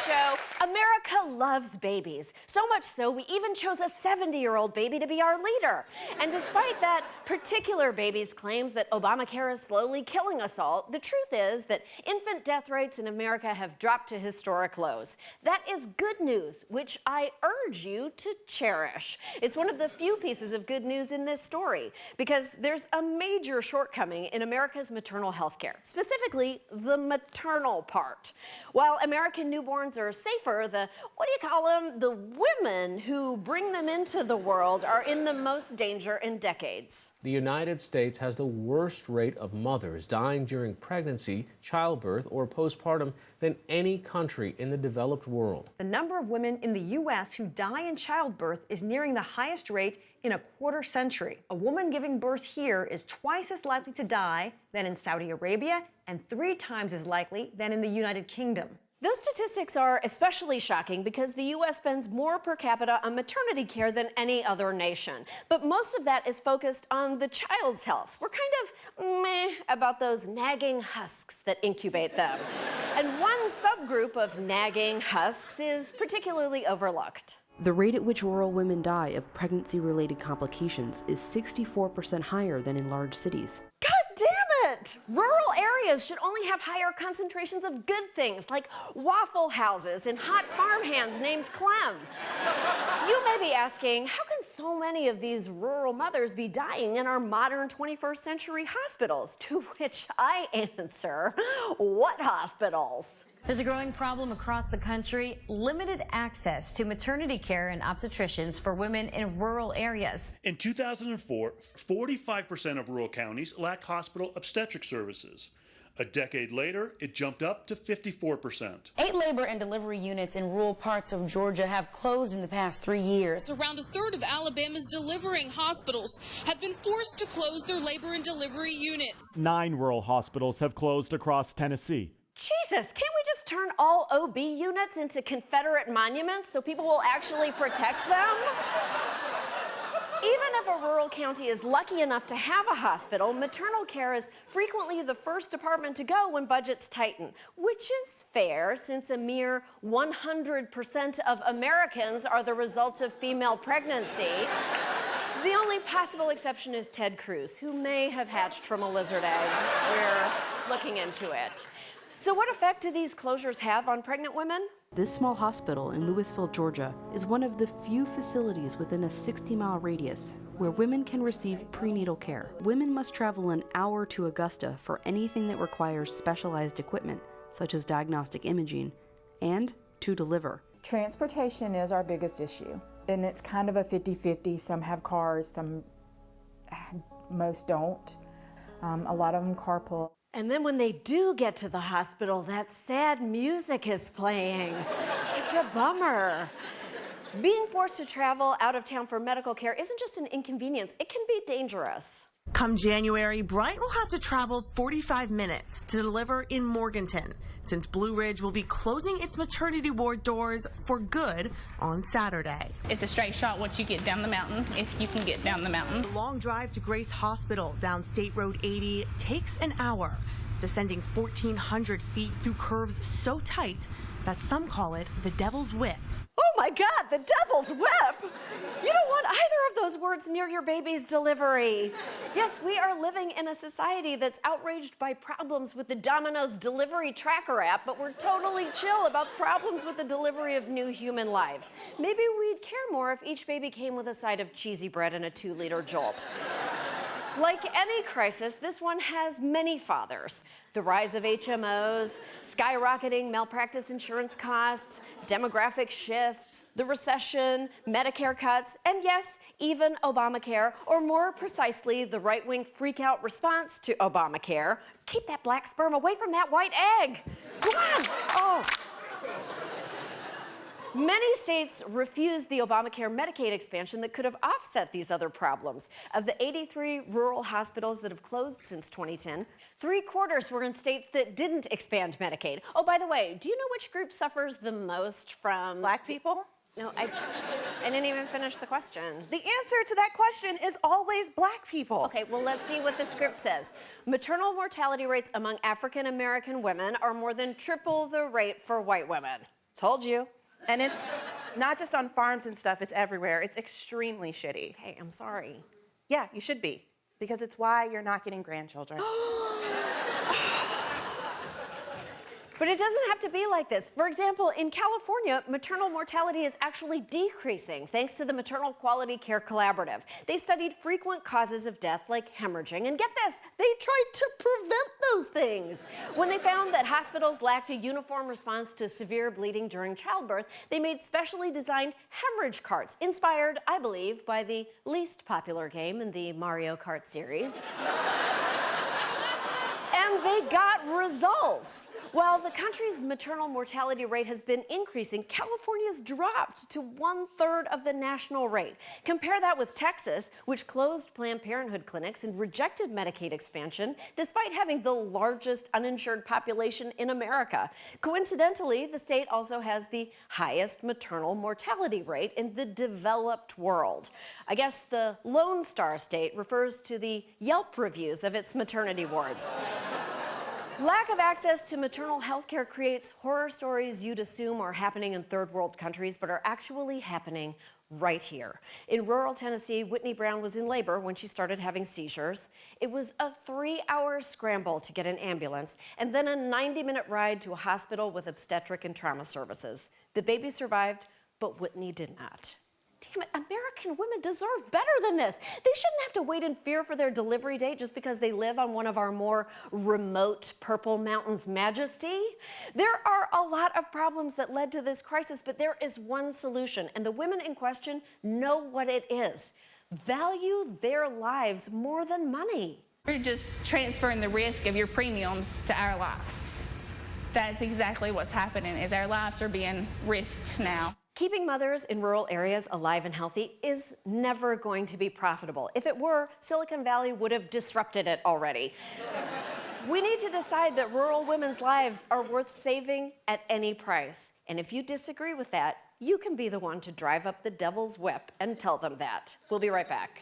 show, America loves babies. So much so, we even chose a 70-year-old baby to be our leader. And despite that particular baby's claims that Obamacare is slowly killing us all, the truth is that infant death rates in America have dropped to historic lows. That is good news, which I urge you to cherish. It's one of the few pieces of good news in this story, because there's a major shortcoming in America's maternal health care, specifically the maternal part. While American newborns are safer, the women who bring them into the world are in the most danger in decades. The United States has the worst rate of mothers dying during pregnancy, childbirth, or postpartum than any country in the developed world. The number of women in the U.S. who die in childbirth is nearing the highest rate in a quarter century. A woman giving birth here is twice as likely to die than in Saudi Arabia and 3 times as likely than in the United Kingdom. Those statistics are especially shocking because the U.S. spends more per capita on maternity care than any other nation. But most of that is focused on the child's health. We're kind of meh about those nagging husks that incubate them. And one subgroup of nagging husks is particularly overlooked. The rate at which rural women die of pregnancy-related complications is 64% higher than in large cities. God damn it! Rural areas should only have higher concentrations of good things like waffle houses and hot farmhands named Clem. You may be asking, how can so many of these rural mothers be dying in our modern 21st century hospitals? To which I answer, what hospitals? There's a growing problem across the country, limited access to maternity care and obstetricians for women in rural areas. In 2004, 45% of rural counties lacked hospital obstetric services. A decade later, it jumped up to 54%. 8 labor and delivery units in rural parts of Georgia have closed in the past 3 years. Around a third of Alabama's delivering hospitals have been forced to close their labor and delivery units. 9 rural hospitals have closed across Tennessee. Jesus, can't we just turn all OB units into Confederate monuments so people will actually protect them? Even if a rural county is lucky enough to have a hospital, maternal care is frequently the first department to go when budgets tighten, which is fair since a mere 100% of Americans are the result of female pregnancy. The only possible exception is Ted Cruz, who may have hatched from a lizard egg. We're looking into it. So what effect do these closures have on pregnant women? This small hospital in Louisville, Georgia, is one of the few facilities within a 60-mile radius where women can receive prenatal care. Women must travel an hour to Augusta for anything that requires specialized equipment, such as diagnostic imaging, and to deliver. Transportation is our biggest issue, and it's kind of a 50-50. Some have cars, most don't. A lot of them carpool. And then when they do get to the hospital, that sad music is playing. Such a bummer. Being forced to travel out of town for medical care isn't just an inconvenience, it can be dangerous. Come January, Bryant will have to travel 45 minutes to deliver in Morganton, since Blue Ridge will be closing its maternity ward doors for good on Saturday. It's a straight shot once you get down the mountain, if you can get down the mountain. The long drive to Grace Hospital down State Road 80 takes an hour, descending 1,400 feet through curves so tight that some call it the Devil's Whip. Oh my God, the Devil's Whip! You don't want either of those words near your baby's delivery. Yes, we are living in a society that's outraged by problems with the Domino's delivery tracker app, but we're totally chill about problems with the delivery of new human lives. Maybe we'd care more if each baby came with a side of cheesy bread and a 2-liter Jolt. Like any crisis, this one has many fathers. The rise of HMOs, skyrocketing malpractice insurance costs, demographic shifts, the recession, Medicare cuts, and yes, even Obamacare, or more precisely, the right-wing freak-out response to Obamacare. Keep that black sperm away from that white egg. Come on. Oh. Many states refused the Obamacare Medicaid expansion that could have offset these other problems. Of the 83 rural hospitals that have closed since 2010, 3/4 were in states that didn't expand Medicaid. Oh, by the way, do you know which group suffers the most from... Black people? No, I didn't even finish the question. The answer to that question is always black people. Okay, well, let's see what the script says. Maternal mortality rates among African American women are more than triple the rate for white women. Told you. And it's not just on farms and stuff, it's everywhere. It's extremely shitty. Okay, I'm sorry. Yeah, you should be, because it's why you're not getting grandchildren. But it doesn't have to be like this. For example, in California, maternal mortality is actually decreasing thanks to the Maternal Quality Care Collaborative. They studied frequent causes of death like hemorrhaging, and get this, they tried to prevent those things. When they found that hospitals lacked a uniform response to severe bleeding during childbirth, they made specially designed hemorrhage carts, inspired, I believe, by the least popular game in the Mario Kart series. And they got results. While the country's maternal mortality rate has been increasing, California's dropped to 1/3 of the national rate. Compare that with Texas, which closed Planned Parenthood clinics and rejected Medicaid expansion, despite having the largest uninsured population in America. Coincidentally, the state also has the highest maternal mortality rate in the developed world. I guess the Lone Star State refers to the Yelp reviews of its maternity wards. Lack of access to maternal health care creates horror stories you'd assume are happening in third world countries, but are actually happening right here. In rural Tennessee, Whitney Brown was in labor when she started having seizures. It was a 3-hour scramble to get an ambulance, and then a 90-minute ride to a hospital with obstetric and trauma services. The baby survived, but Whitney did not. Damn it, American women deserve better than this. They shouldn't have to wait in fear for their delivery date just because they live on one of our more remote Purple Mountains majesty. There are a lot of problems that led to this crisis, but there is one solution, and the women in question know what it is. Value their lives more than money. You're just transferring the risk of your premiums to our lives. That's exactly what's happening, is our lives are being risked now. Keeping mothers in rural areas alive and healthy is never going to be profitable. If it were, Silicon Valley would have disrupted it already. We need to decide that rural women's lives are worth saving at any price. And if you disagree with that, you can be the one to drive up the devil's whip and tell them that. We'll be right back.